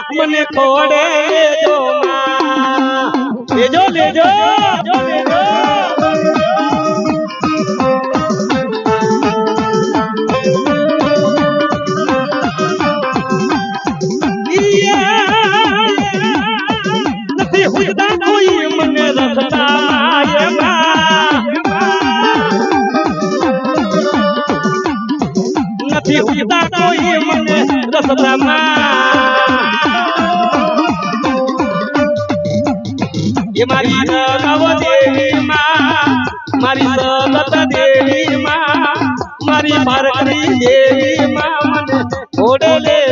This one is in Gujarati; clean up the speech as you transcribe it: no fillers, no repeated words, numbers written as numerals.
મને ખોડે લેજો લેજો લેજો લેજો નથી હુજતા કોઈ મને રખતા નથી હુજતા કોઈ મને રખતા મારી નવ દેવી મારી સલત દેવી મારી ભારતી દેવી મને ખોડે લે